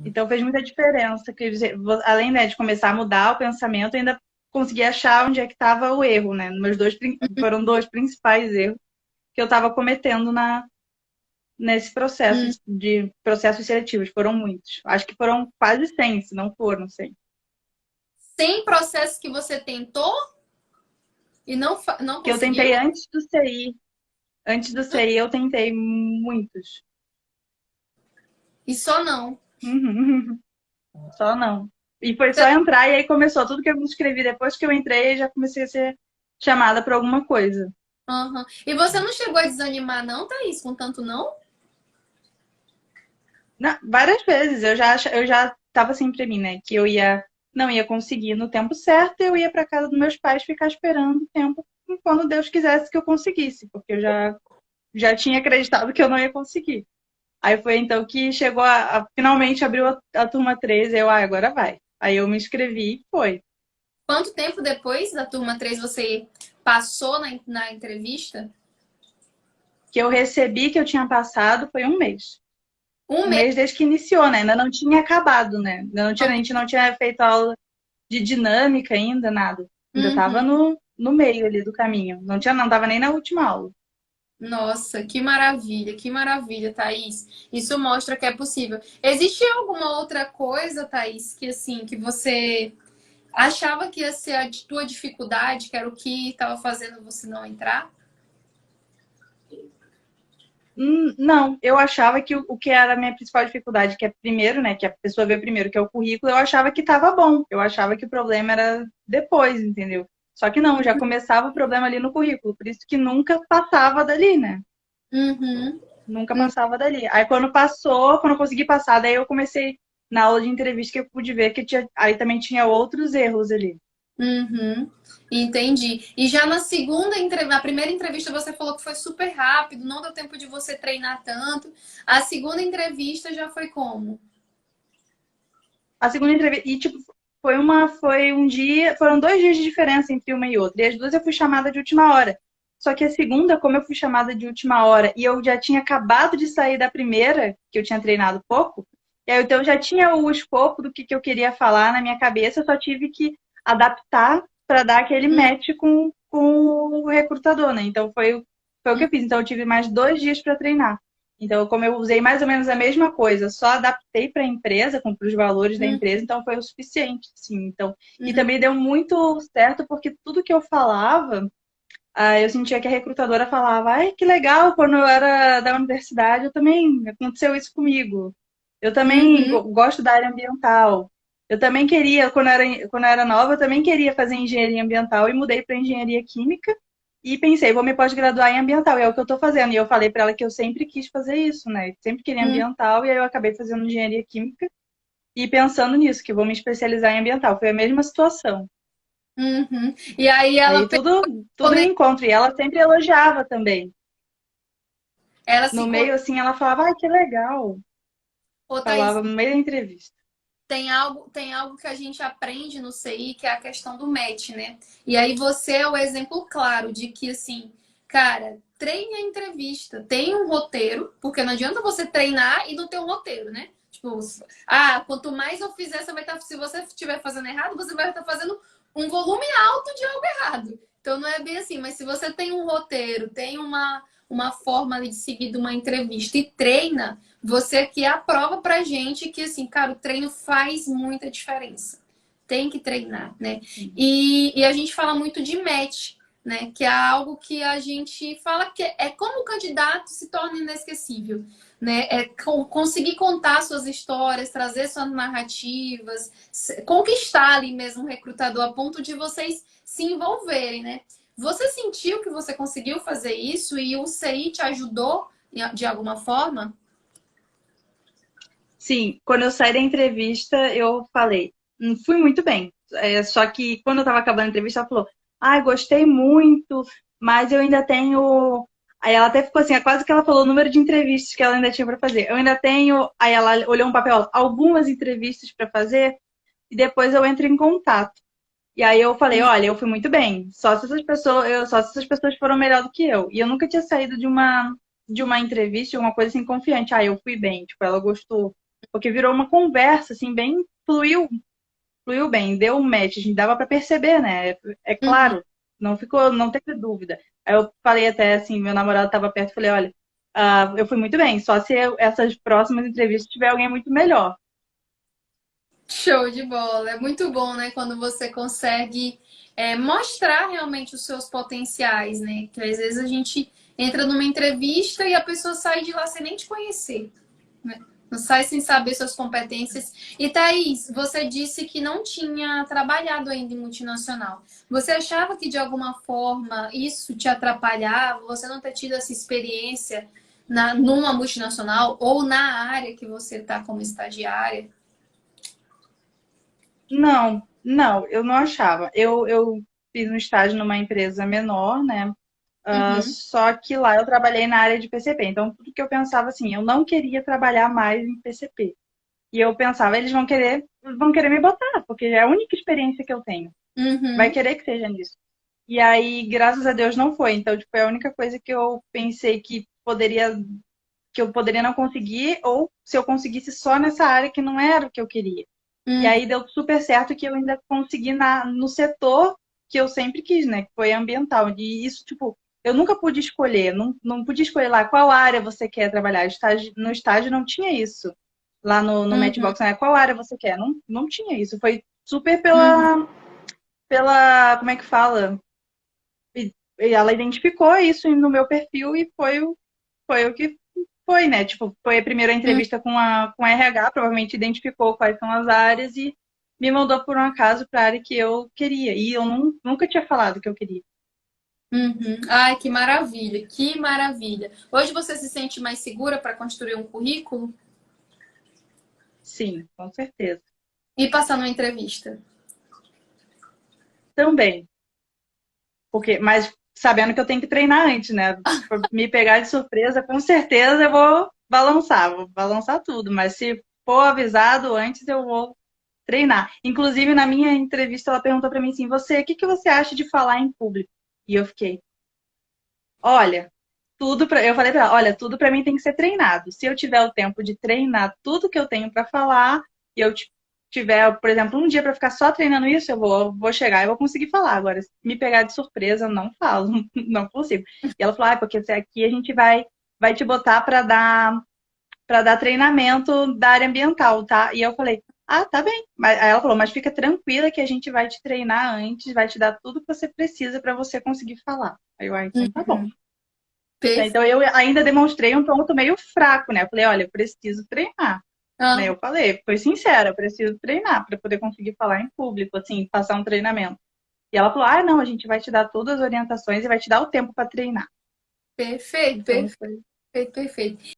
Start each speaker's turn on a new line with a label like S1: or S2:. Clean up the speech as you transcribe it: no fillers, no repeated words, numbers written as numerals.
S1: Então fez muita diferença, que além, né, de começar a mudar o pensamento, eu ainda consegui achar onde é que estava o erro, né? Foram dois principais erros que eu estava cometendo nesse processo
S2: Hum.
S1: de processos seletivos. Foram muitos. Acho que foram quase 100, se não foram 100.
S2: 100 processos que você tentou e não
S1: Que eu
S2: conseguiu?
S1: tentei antes do CI. Antes do CI eu tentei muitos.
S2: E só não.
S1: Só não. E foi só entrar e aí começou. Tudo que eu me inscrevi depois que eu entrei, já comecei a ser chamada para alguma coisa.
S2: Uhum. E você não chegou a desanimar, não, Thaís, com tanto não?
S1: Não, várias vezes eu já estava assim para mim, né? Que eu não ia conseguir no tempo certo, eu ia para casa dos meus pais ficar esperando o tempo quando Deus quisesse que eu conseguisse, porque eu já tinha acreditado que eu não ia conseguir. Aí foi então que chegou finalmente abriu a turma 3, agora vai. Aí eu me inscrevi e foi.
S2: Quanto tempo depois da turma 3 você passou na entrevista?
S1: Que eu recebi que eu tinha passado foi um mês.
S2: Um
S1: Um
S2: mês.
S1: mês desde que iniciou, né? Ainda não tinha acabado, né? A gente não tinha feito aula de dinâmica ainda, nada. Ainda estava
S2: Uhum.
S1: no meio ali do caminho. Não estava nem na última aula.
S2: Nossa, que maravilha, Thaís. Isso mostra que é possível. Existe alguma outra coisa, Thaís, que assim, que você achava que ia ser a tua dificuldade, que era o que estava fazendo você não entrar?
S1: Não, eu achava que o que era a minha principal dificuldade, que é primeiro, né? Que a pessoa vê primeiro, que é o currículo, eu achava que estava bom. Eu achava que o problema era depois, entendeu? Só que não, já começava o problema ali no currículo. Por isso que nunca passava dali, né?
S2: Uhum.
S1: Nunca passava dali. Aí quando passou, quando eu consegui passar, daí eu comecei na aula de entrevista que eu pude ver que aí também tinha outros erros ali.
S2: Uhum, entendi. E já na segunda entrevista, na primeira entrevista você falou que foi super rápido, não deu tempo de você treinar tanto. A segunda entrevista já foi como?
S1: A segunda entrevista, e tipo, foi um dia, foram 2 dias de diferença entre uma e outra. E as duas eu fui chamada de última hora. Só que a segunda, como eu fui chamada de última hora e eu já tinha acabado de sair da primeira, que eu tinha treinado pouco, e aí então eu já tinha o escopo do que eu queria falar na minha cabeça, eu só tive que adaptar para dar aquele
S2: Hum,
S1: match com o recrutador, né? Então foi o que
S2: hum,
S1: eu fiz. Então eu tive mais 2 dias para treinar. Então, como eu usei mais ou menos a mesma coisa, só adaptei para a empresa, para os valores da
S2: hum,
S1: empresa, então foi o suficiente, sim. Então, e
S2: hum.
S1: também deu muito certo porque tudo que eu falava, eu sentia que a recrutadora falava, ai, que legal, quando eu era da universidade, eu também aconteceu isso comigo. Eu também
S2: Uhum.
S1: gosto da área ambiental. Eu também queria, quando eu era nova, eu também queria fazer engenharia ambiental e mudei para engenharia química. E pensei, vou me pós-graduar em ambiental, e é o que eu estou fazendo. E eu falei para ela que eu sempre quis fazer isso, né? Sempre queria
S2: Hum,
S1: ambiental, e aí eu acabei fazendo engenharia química e pensando nisso, que vou me especializar em ambiental. Foi a mesma situação.
S2: uhum. E aí ela
S1: Aí
S2: pegou,
S1: tudo em encontro. E ela sempre elogiava também.
S2: ela
S1: No
S2: se
S1: meio, assim, ela falava, ai, que legal.
S2: Ô, Thaís,
S1: Falava no meio da entrevista.
S2: tem algo que a gente aprende no CI, que é a questão do match, né? E aí você é o exemplo claro de que, assim, cara, treine a entrevista, tem um roteiro, porque não adianta você treinar e não ter um roteiro, né? Tipo, quanto mais eu fizer, você vai estar, se você estiver fazendo errado, você vai estar fazendo um volume alto de algo errado. Então não é bem assim, mas se você tem um roteiro, tem uma forma ali de seguir de uma entrevista e treina, você aqui aprova pra gente que, assim, cara, o treino faz muita diferença. Tem que treinar, né? E a gente fala muito de match, né? Que é algo que a gente fala que é como o candidato se torna inesquecível, né? É conseguir contar suas histórias, trazer suas narrativas, conquistar ali mesmo o recrutador a ponto de vocês se envolverem, né? Você sentiu que você conseguiu fazer isso e o CI te ajudou de alguma forma?
S1: Sim, quando eu saí da entrevista, eu falei, fui muito bem. Só que quando eu estava acabando a entrevista, ela falou, ai, gostei muito, mas eu ainda tenho. Aí ela até ficou assim, é quase que ela falou o número de entrevistas que ela ainda tinha para fazer. Eu ainda tenho. Aí ela olhou um papel, algumas entrevistas para fazer, e depois eu entro em contato. E aí eu falei, olha, eu fui muito bem, só se essas pessoas foram melhor do que eu. E eu nunca tinha saído de uma entrevista, de uma coisa assim confiante. Ah, eu fui bem, tipo, ela gostou. porque virou uma conversa, assim, bem fluiu bem, deu um match, a gente dava para perceber, né? É
S2: Uhum.
S1: claro, não ficou, não teve dúvida. Aí eu falei até assim, meu namorado estava perto, falei, olha, eu fui muito bem, só se essas próximas entrevistas tiver alguém muito melhor.
S2: Show de bola. É muito bom, né? Quando você consegue mostrar realmente os seus potenciais, né? Que às vezes a gente entra numa entrevista e a pessoa sai de lá sem nem te conhecer, né? Não sai sem saber suas competências. E Thaís, você disse que não tinha trabalhado ainda em multinacional. Você achava que de alguma forma isso te atrapalhava? Você não ter tido essa experiência numa multinacional ou na área que você está como estagiária?
S1: Não, não, eu não achava. Eu fiz um estágio numa empresa menor, né?
S2: Uhum.
S1: Só que lá eu trabalhei na área de PCP. Então, tudo que eu pensava assim, eu não queria trabalhar mais em PCP. E eu pensava, eles vão querer me botar, porque é a única experiência que eu tenho. Vai
S2: Uhum.
S1: querer que seja nisso. E aí, graças a Deus, não foi. Então, tipo, é a única coisa que eu pensei que eu poderia não conseguir, ou se eu conseguisse só nessa área que não era o que eu queria. E
S2: Uhum.
S1: aí deu super certo que eu ainda consegui no setor que eu sempre quis, né? Que foi ambiental. E isso, tipo, eu nunca pude escolher, não pude escolher lá qual área você quer trabalhar. No estágio não tinha isso. Lá no
S2: Uhum.
S1: Matchbox, né? Qual área você quer? Não tinha isso. Foi super
S2: Uhum.
S1: como é que fala? E ela identificou isso no meu perfil e foi o que foi, né? Tipo, foi a primeira
S2: Uhum.
S1: entrevista com a RH, provavelmente identificou quais são as áreas e me mandou por um acaso para a área que eu queria. E eu nunca tinha falado que eu queria.
S2: Uhum. Ai, que maravilha, que maravilha. Hoje você se sente mais segura para construir um currículo
S1: Sim, com certeza.
S2: e passar numa entrevista?
S1: Também. Mas sabendo que eu tenho que treinar antes, né? Se for me pegar de surpresa, com certeza eu vou balançar tudo. Mas se for avisado antes, eu vou treinar. Inclusive, na minha entrevista, ela perguntou para mim assim: o que que você acha de falar em público? E eu fiquei, olha, eu falei para ela, olha, tudo para mim tem que ser treinado. Se eu tiver o tempo de treinar tudo que eu tenho para falar, e eu tiver, por exemplo, um dia para ficar só treinando isso, vou chegar e vou conseguir falar. Agora, se me pegar de surpresa, eu não falo, não consigo. E ela falou, porque aqui a gente vai te botar para dar treinamento da área ambiental, tá? E eu falei, tá bem. Aí ela falou, mas fica tranquila que a gente vai te treinar antes, vai te dar tudo que você precisa para você conseguir falar. Aí eu, então tá bom.
S2: Uhum. Perfeito.
S1: Então eu ainda demonstrei um ponto meio fraco, né? Eu falei, olha, eu preciso treinar. Né?
S2: Ah,
S1: Eu falei, foi sincera, eu preciso treinar para poder conseguir falar em público, assim, passar um treinamento. E ela falou, não, a gente vai te dar todas as orientações e vai te dar o tempo para treinar.
S2: perfeito,
S1: Então
S2: perfeito,
S1: foi.
S2: perfeito.